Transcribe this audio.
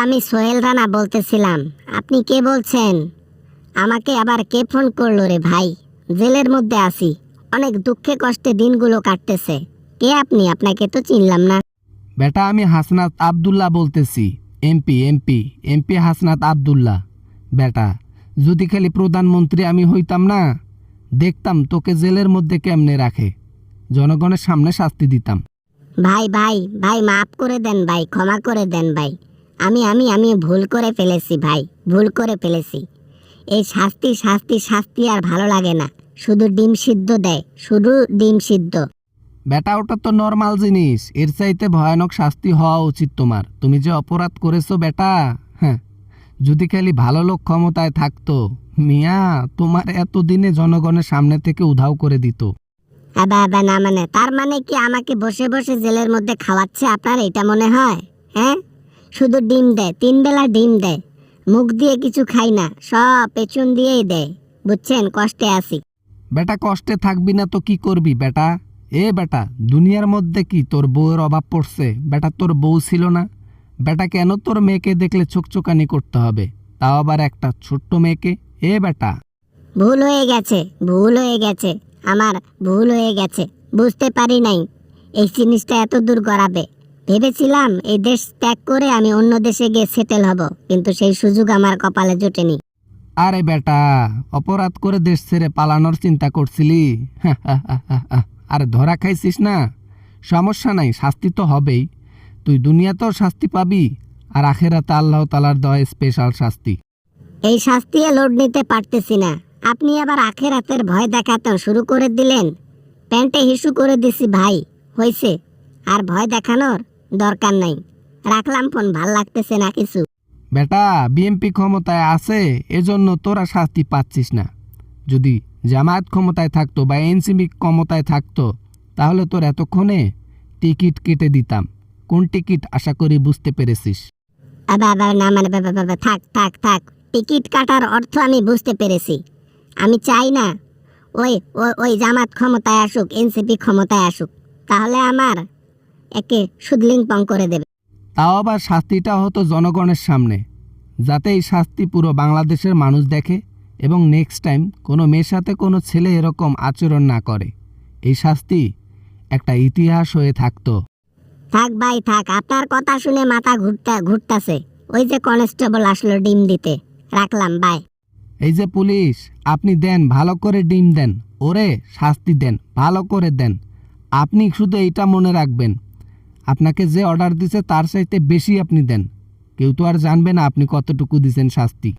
আমি সোহেল রানা বলতেছিলাম। আপনি কে বলছেন? আমাকে আবার কে ফোন করলো রে ভাই? জেলের মধ্যে আছি, অনেক দুঃখে কষ্টে দিনগুলো কাটতেছে। কে আপনি? আপনাকে তো চিনলাম না। বেটা আমি হাসনাত আবদুল্লাহ বলতেছি। MP MP MP Hasnat Abdullah. বেটা যদি খালি প্রধানমন্ত্রী আমি হইতাম না, দেখতাম তোকে জেলের মধ্যে কেমনে রাখে, জনগণের সামনে শাস্তি দিতাম। ভাই ভাই ভাই মাফ করে দেন ভাই, ক্ষমা করে দেন ভাই। আমি আমি আমি ভুল করে ফেলেছি ভাই, ভুল করে ফেলেছি। এই শাস্তি শাস্তি শাস্তি আর ভালো লাগে না। শুধু ডিম সিদ্ধ দেয়, শুধু ডিম সিদ্ধ। বেটা ওটা তো নর্মাল জিনিস, এর চাইতে ভয়ানক শাস্তি হওয়া উচিত তোমার। তুমি যে অপরাধ করেছো বেটা, হ্যাঁ, যদি খালি ভালো লোক ক্ষমতায় থাকতো, মিয়া তোমার এতদিনে জনগণের সামনে থেকে উধাও করে দিত। আবা না মানে, তার মানে কি আমাকে বসে বসে জেলের মধ্যে খাওয়াচ্ছে আপনার, এটা মনে হয়? হ্যাঁ, শুধু ডিম দেয়, 3 বেলা ডিম দেয়। মুখ দিয়ে কিছু খাই না, সব পেছন দিয়েই দেয়। বুঝছেন, কষ্টে আছি। বেটা কষ্টে থাকবি না তো কি করবি বেটা? এ বেটা, দুনিয়ার মধ্যে কি তোর বউয়ের অভাব পড়ছে? বেটা তোর বউ ছিল না? বেটা কেন তোর মেয়েকে দেখলে চোখচোকানি করতে হবে, তাও আবার একটা ছোট্ট মেয়েকে? এ বেটা, ভুল হয়ে গেছে, ভুল হয়ে গেছে, আমার ভুল হয়ে গেছে। বুঝতে পারি নাই এই জিনিসটা এত দূর গড়াবে। ভেবেছিলাম এই দেশ ত্যাগ করে আমি অন্য দেশে গিয়ে সেটেল হব, কিন্তু সেই সুযোগ আমার কপালে জোটেনি। আরে বেটা, অপরাধ করে দেশ ছেড়ে পালানোর চিন্তা করছিলি? আরে ধরা খাইছিস না, সমস্যা নাই, শাস্তি তো হবেই। তুই দুনিয়াতেও শাস্তি পাবি, আর আখেরাতে আল্লাহ তাআলার দেওয়া স্পেশাল শাস্তি। এই শাস্তি লোড নিতে পারতেছি না। আপনি আবার আখেরাতের ভয় দেখাতে শুরু করে দিলেন। প্যান্টে হিসু করে দিছি ভাই, হইছে। আর ভয় দেখানোর দরকার নাই। রাখলাম ফোন, ভাল লাগতেছে না কিছু। বেটা বিএমপি ক্ষমতায় আছে, এজন্য তোরা শাস্তি পাচ্ছিস না। যদি জামায়াত ক্ষমতায় থাকতো বা এনসিপি ক্ষমতায় থাকতো, তাহলে তোর এতক্ষণে টিকিট কেটে দিতাম। কোন টিকিট আশা করি বুঝতে পেরেছিস। আবার না মানে, থাক থাক থাক। টিকিট কাটার অর্থ আমি বুঝতে পেরেছি। আমি চাই না ওই ওই ওই জামাত ক্ষমতায় আসুক, এনসিপি ক্ষমতায় আসুক। তাহলে আমার একে সুদলিং পং করে দেবে। তাও আবার শাস্তিটা হতো জনগণের সামনে, যাতে এই শাস্তি পুরো বাংলাদেশের মানুষ দেখে এবং নেক্সট টাইম কোনো মেয়ের সাথে কোনো ছেলে এরকম আচরণ না করে। এই শাস্তি একটা ইতিহাস হয়ে থাকতো। থাক ভাই থাক, আপনার কথা শুনে মাথা ঘুরতাছে। ওই যে কনস্টেবল আসলো ডিম দিতে। রাখলাম, বাই। এই যে পুলিশ, আপনি দেন, ভালো করে ডিম দেন, ওরে শাস্তি দেন, ভালো করে দেন। আপনি শুধু এইটা মনে রাখবেন, আপনাকে যে অর্ডার দিছে তার চাইতে বেশি আপনি দেন। কেউ তো আর জানবে না আপনি কতটুকু দিছেন শাস্তি।